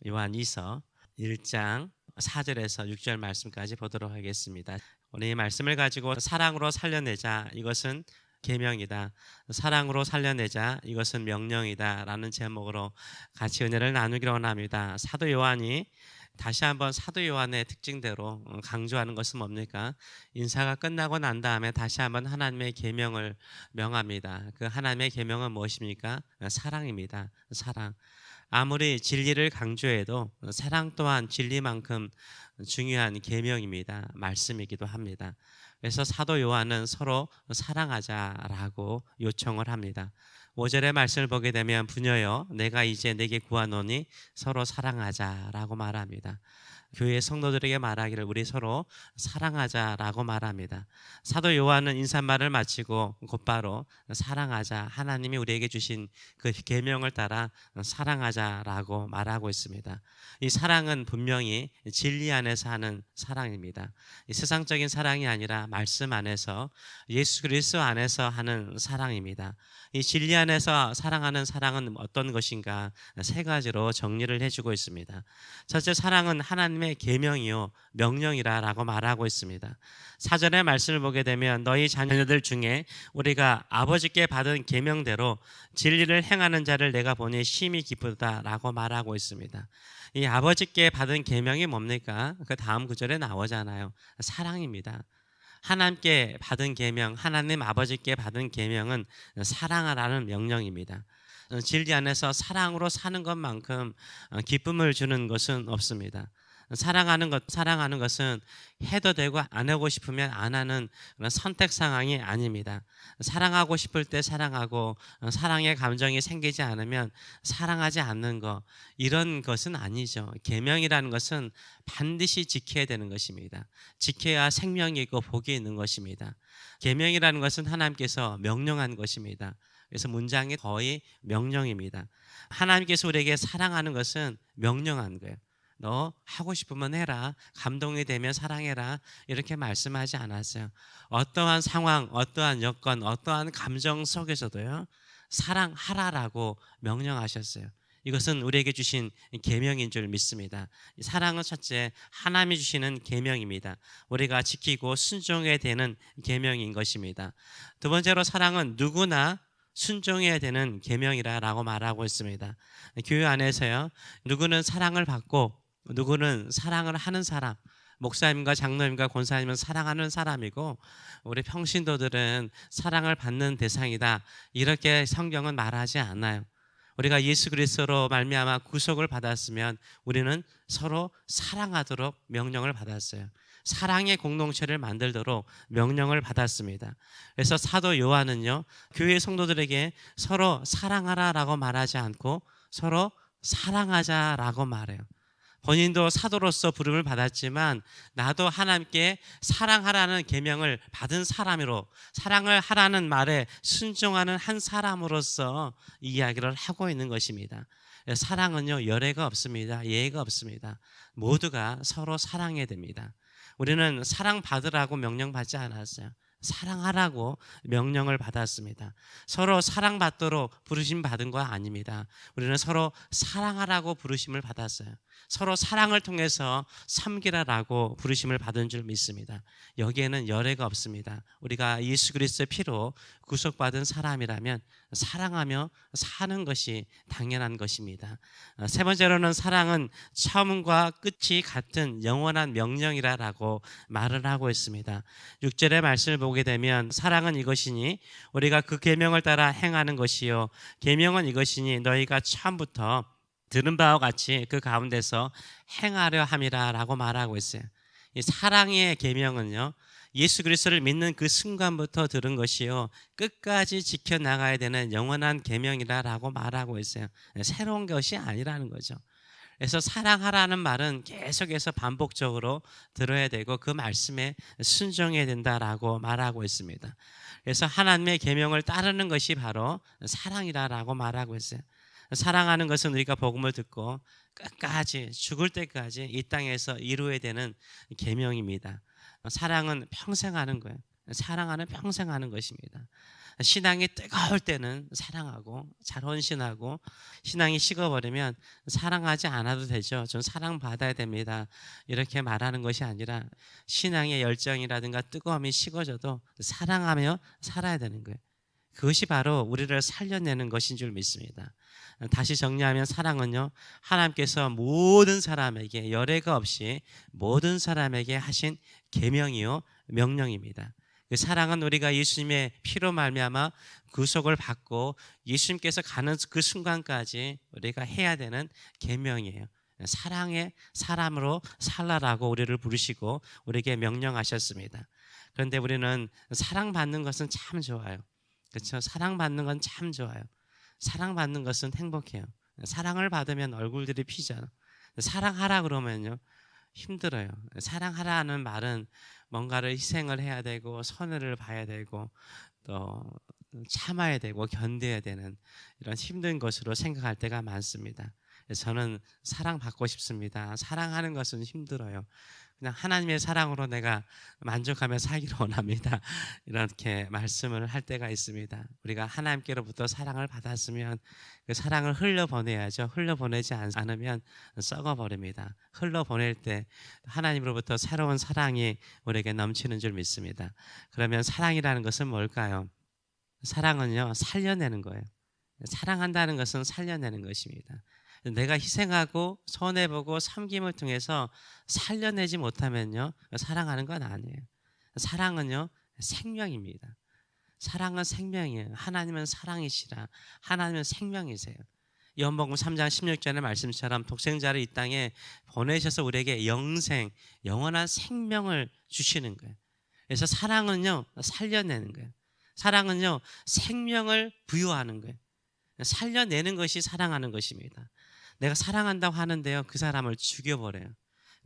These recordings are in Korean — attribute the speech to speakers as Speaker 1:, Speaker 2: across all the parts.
Speaker 1: 요한 2서 1장 4절에서 6절 말씀까지 보도록 하겠습니다. 오늘 이 말씀을 가지고 사랑으로 살려내자, 이것은 계명이다. 사랑으로 살려내자, 이것은 명령이다 라는 제목으로 같이 은혜를 나누기로 원합니다. 사도 요한이 다시 한번 사도 요한의 특징대로 강조하는 것은 뭡니까? 인사가 끝나고 난 다음에 다시 한번 하나님의 계명을 명합니다. 그 하나님의 계명은 무엇입니까? 사랑입니다. 사랑. 아무리 진리를 강조해도 사랑 또한 진리만큼 중요한 계명입니다. 말씀이기도 합니다. 그래서 사도 요한은 서로 사랑하자라고 요청을 합니다. 5절의 말씀을 보게 되면 부녀여 내가 이제 내게 구하노니 서로 사랑하자라고 말합니다. 교회 성도들에게 말하기를 우리 서로 사랑하자라고 말합니다. 사도 요한은 인사말을 마치고 곧바로 사랑하자, 하나님이 우리에게 주신 그 계명을 따라 사랑하자라고 말하고 있습니다. 이 사랑은 분명히 진리 안에서 하는 사랑입니다. 이 세상적인 사랑이 아니라 말씀 안에서, 예수 그리스도 안에서 하는 사랑입니다. 이 진리 안에서 사랑하는 사랑은 어떤 것인가? 세 가지로 정리를 해주고 있습니다. 첫째, 사랑은 하나님의 계명이요 명령이라고 말하고 있습니다. 4절의 말씀을 보게 되면 너희 자녀들 중에 우리가 아버지께 받은 계명대로 진리를 행하는 자를 내가 보니 심히 기쁘다라고 말하고 있습니다. 이 아버지께 받은 계명이 뭡니까? 그 다음 구절에 나오잖아요. 사랑입니다. 하나님께 받은 계명, 하나님 아버지께 받은 계명은 사랑하라는 명령입니다. 진리 안에서 사랑으로 사는 것만큼 기쁨을 주는 것은 없습니다. 사랑하는 것은 해도 되고 안 하고 싶으면 안 하는 그런 선택 상황이 아닙니다. 사랑하고 싶을 때 사랑하고 사랑의 감정이 생기지 않으면 사랑하지 않는 것, 이런 것은 아니죠. 계명이라는 것은 반드시 지켜야 되는 것입니다. 지켜야 생명이고 복이 있는 것입니다. 계명이라는 것은 하나님께서 명령한 것입니다. 그래서 문장이 거의 명령입니다. 하나님께서 우리에게 사랑하는 것은 명령한 거예요. 너 하고 싶으면 해라. 감동이 되면 사랑해라. 이렇게 말씀하지 않았어요. 어떠한 상황, 어떠한 여건, 어떠한 감정 속에서도요, 사랑하라라고 명령하셨어요. 이것은 우리에게 주신 계명인 줄 믿습니다. 사랑은 첫째, 하나님이 주시는 계명입니다. 우리가 지키고 순종해야 되는 계명인 것입니다. 두 번째로, 사랑은 누구나 순종해야 되는 계명이라고 말하고 있습니다. 교회 안에서요, 누구는 사랑을 받고 누구는 사랑을 하는 사람, 목사님과 장로님과 권사님은 사랑하는 사람이고 우리 평신도들은 사랑을 받는 대상이다, 이렇게 성경은 말하지 않아요. 우리가 예수 그리스도로 말미암아 구속을 받았으면 우리는 서로 사랑하도록 명령을 받았어요. 사랑의 공동체를 만들도록 명령을 받았습니다. 그래서 사도 요한은요, 교회 성도들에게 서로 사랑하라라고 말하지 않고 서로 사랑하자라고 말해요. 본인도 사도로서 부름을 받았지만 나도 하나님께 사랑하라는 계명을 받은 사람으로, 사랑을 하라는 말에 순종하는 한 사람으로서 이야기를 하고 있는 것입니다. 사랑은요, 열애가 없습니다. 예의가 없습니다. 모두가 서로 사랑해야 됩니다. 우리는 사랑받으라고 명령받지 않았어요. 사랑하라고 명령을 받았습니다. 서로 사랑받도록 부르심 받은 거 아닙니다. 우리는 서로 사랑하라고 부르심을 받았어요. 서로 사랑을 통해서 섬기라라고 부르심을 받은 줄 믿습니다. 여기에는 열애가 없습니다. 우리가 예수 그리스도의 피로 구속받은 사람이라면 사랑하며 사는 것이 당연한 것입니다. 세 번째로는, 사랑은 처음과 끝이 같은 영원한 명령이라고 말을 하고 있습니다. 6절의 말씀을 보게 되면 사랑은 이것이니 우리가 그 계명을 따라 행하는 것이요 계명은 이것이니 너희가 처음부터 들은 바와 같이 그 가운데서 행하려 함이라라고 말하고 있어요. 이 사랑의 계명은요, 예수 그리스도를 믿는 그 순간부터 들은 것이요 끝까지 지켜나가야 되는 영원한 계명이라고 말하고 있어요. 새로운 것이 아니라는 거죠. 그래서 사랑하라는 말은 계속해서 반복적으로 들어야 되고 그 말씀에 순종해야 된다라고 말하고 있습니다. 그래서 하나님의 계명을 따르는 것이 바로 사랑이라고 말하고 있어요. 사랑하는 것은 우리가 복음을 듣고 끝까지 죽을 때까지 이 땅에서 이루어야 되는 계명입니다. 사랑은 평생 하는 거예요. 사랑하는 평생 하는 것입니다. 신앙이 뜨거울 때는 사랑하고 잘 헌신하고, 신앙이 식어버리면 사랑하지 않아도 되죠, 전 사랑받아야 됩니다, 이렇게 말하는 것이 아니라 신앙의 열정이라든가 뜨거움이 식어져도 사랑하며 살아야 되는 거예요. 그것이 바로 우리를 살려내는 것인 줄 믿습니다. 다시 정리하면 사랑은요, 하나님께서 모든 사람에게 열애가 없이 모든 사람에게 하신 계명이요 명령입니다. 그 사랑은 우리가 예수님의 피로 말미암아 구속을 받고 예수님께서 가는 그 순간까지 우리가 해야 되는 계명이에요. 사랑의 사람으로 살라라고 우리를 부르시고 우리에게 명령하셨습니다. 그런데 우리는 사랑받는 것은 참 좋아요. 그렇죠? 사랑받는 건 참 좋아요. 사랑받는 것은 행복해요. 사랑을 받으면 얼굴들이 피잖아. 사랑하라 그러면요, 힘들어요. 사랑하라는 말은 뭔가를 희생을 해야 되고 손해를 봐야 되고 또 참아야 되고 견뎌야 되는 이런 힘든 것으로 생각할 때가 많습니다. 저는 사랑받고 싶습니다. 사랑하는 것은 힘들어요. 그냥 하나님의 사랑으로 내가 만족하며 살기를 원합니다, 이렇게 말씀을 할 때가 있습니다. 우리가 하나님께로부터 사랑을 받았으면 그 사랑을 흘려보내야죠. 흘려보내지 않으면 썩어버립니다. 흘려보낼 때 하나님으로부터 새로운 사랑이 우리에게 넘치는 줄 믿습니다. 그러면 사랑이라는 것은 뭘까요? 사랑은요, 살려내는 거예요. 사랑한다는 것은 살려내는 것입니다. 내가 희생하고 손해보고 섬김을 통해서 살려내지 못하면요, 사랑하는 건 아니에요. 사랑은요, 생명입니다. 사랑은 생명이에요. 하나님은 사랑이시라. 하나님은 생명이세요. 요한복음 3장 16절의 말씀처럼 독생자를 이 땅에 보내셔서 우리에게 영생, 영원한 생명을 주시는 거예요. 그래서 사랑은요, 살려내는 거예요. 사랑은요, 생명을 부여하는 거예요. 살려내는 것이 사랑하는 것입니다. 내가 사랑한다고 하는데요, 그 사람을 죽여버려요.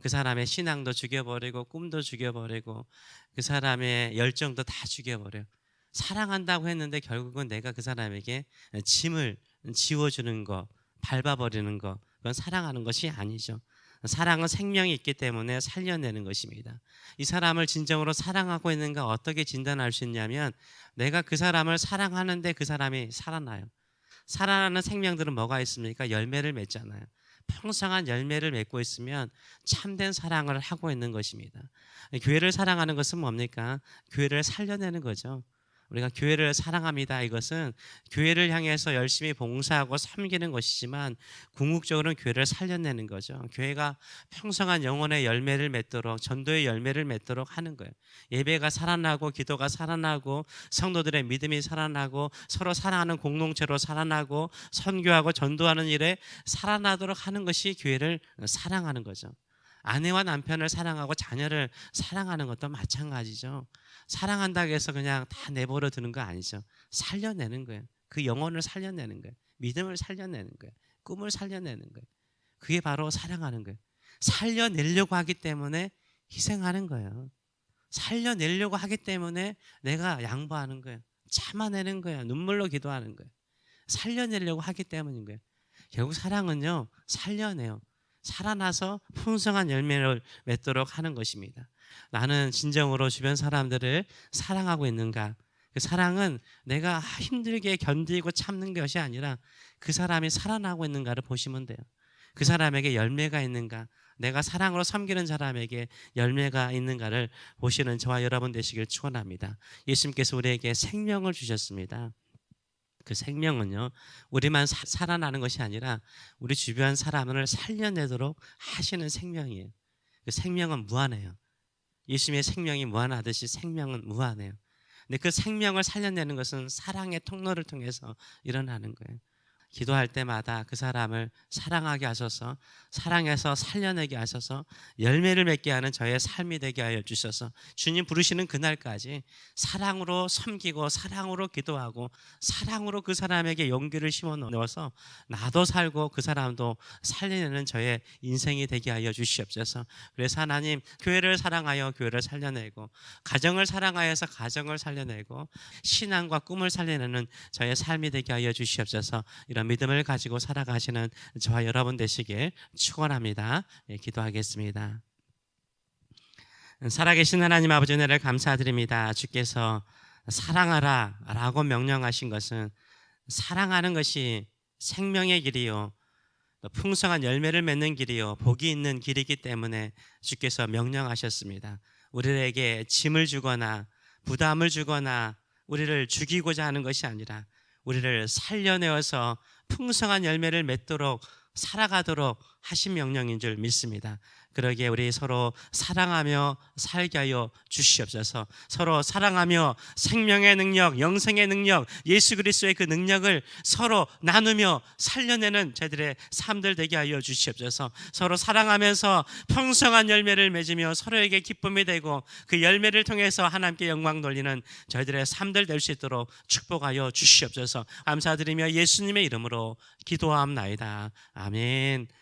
Speaker 1: 그 사람의 신앙도 죽여버리고 꿈도 죽여버리고 그 사람의 열정도 다 죽여버려요. 사랑한다고 했는데 결국은 내가 그 사람에게 짐을 지워주는 거, 밟아버리는 거, 그건 사랑하는 것이 아니죠. 사랑은 생명이 있기 때문에 살려내는 것입니다. 이 사람을 진정으로 사랑하고 있는가 어떻게 진단할 수 있냐면, 내가 그 사람을 사랑하는데 그 사람이 살아나요. 살아나는 생명들은 뭐가 있습니까? 열매를 맺잖아요. 풍성한 열매를 맺고 있으면 참된 사랑을 하고 있는 것입니다. 교회를 사랑하는 것은 뭡니까? 교회를 살려내는 거죠. 우리가 교회를 사랑합니다, 이것은 교회를 향해서 열심히 봉사하고 섬기는 것이지만 궁극적으로는 교회를 살려내는 거죠. 교회가 풍성한 영혼의 열매를 맺도록, 전도의 열매를 맺도록 하는 거예요. 예배가 살아나고 기도가 살아나고 성도들의 믿음이 살아나고 서로 사랑하는 공동체로 살아나고 선교하고 전도하는 일에 살아나도록 하는 것이 교회를 사랑하는 거죠. 아내와 남편을 사랑하고 자녀를 사랑하는 것도 마찬가지죠. 사랑한다고 해서 그냥 다 내버려 두는 거 아니죠. 살려내는 거예요. 그 영혼을 살려내는 거예요. 믿음을 살려내는 거예요. 꿈을 살려내는 거예요. 그게 바로 사랑하는 거예요. 살려내려고 하기 때문에 희생하는 거예요. 살려내려고 하기 때문에 내가 양보하는 거예요. 참아내는 거예요. 눈물로 기도하는 거예요. 살려내려고 하기 때문인 거예요. 결국 사랑은요, 살려내요. 살아나서 풍성한 열매를 맺도록 하는 것입니다. 나는 진정으로 주변 사람들을 사랑하고 있는가? 그 사랑은 내가 힘들게 견디고 참는 것이 아니라 그 사람이 살아나고 있는가를 보시면 돼요. 그 사람에게 열매가 있는가? 내가 사랑으로 섬기는 사람에게 열매가 있는가를 보시는 저와 여러분 되시길 축원합니다. 예수님께서 우리에게 생명을 주셨습니다. 그 생명은요, 우리만 살아나는 것이 아니라 우리 주변 사람을 살려내도록 하시는 생명이에요. 그 생명은 무한해요. 예수님의 생명이 무한하듯이 생명은 무한해요. 근데 그 생명을 살려내는 것은 사랑의 통로를 통해서 일어나는 거예요. 기도할 때마다 그 사람을 사랑하게 하셔서, 사랑해서 살려내게 하셔서 열매를 맺게 하는 저의 삶이 되게 하여 주셔서 주님 부르시는 그날까지 사랑으로 섬기고 사랑으로 기도하고 사랑으로 그 사람에게 용기를 심어 넣어서 나도 살고 그 사람도 살려내는 저의 인생이 되게 하여 주시옵소서. 그래서 하나님, 교회를 사랑하여 교회를 살려내고, 가정을 사랑하여서 가정을 살려내고, 신앙과 꿈을 살려내는 저의 삶이 되게 하여 주시옵소서. 이런 믿음을 가지고 살아가시는 저와 여러분 되시길 축원합니다. 기도하겠습니다. 살아계신 하나님 아버지, 은혜를 감사드립니다. 주께서 사랑하라라고 명령하신 것은 사랑하는 것이 생명의 길이요 또 풍성한 열매를 맺는 길이요 복이 있는 길이기 때문에 주께서 명령하셨습니다. 우리에게 짐을 주거나 부담을 주거나 우리를 죽이고자 하는 것이 아니라 우리를 살려내어서 풍성한 열매를 맺도록 살아가도록 하신 명령인 줄 믿습니다. 그러기에 우리 서로 사랑하며 살게 하여 주시옵소서. 서로 사랑하며 생명의 능력, 영생의 능력, 예수 그리스도의 그 능력을 서로 나누며 살려내는 저희들의 삶들 되게 하여 주시옵소서. 서로 사랑하면서 풍성한 열매를 맺으며 서로에게 기쁨이 되고 그 열매를 통해서 하나님께 영광 돌리는 저희들의 삶들 될 수 있도록 축복하여 주시옵소서. 감사드리며 예수님의 이름으로 기도함나이다. 아멘.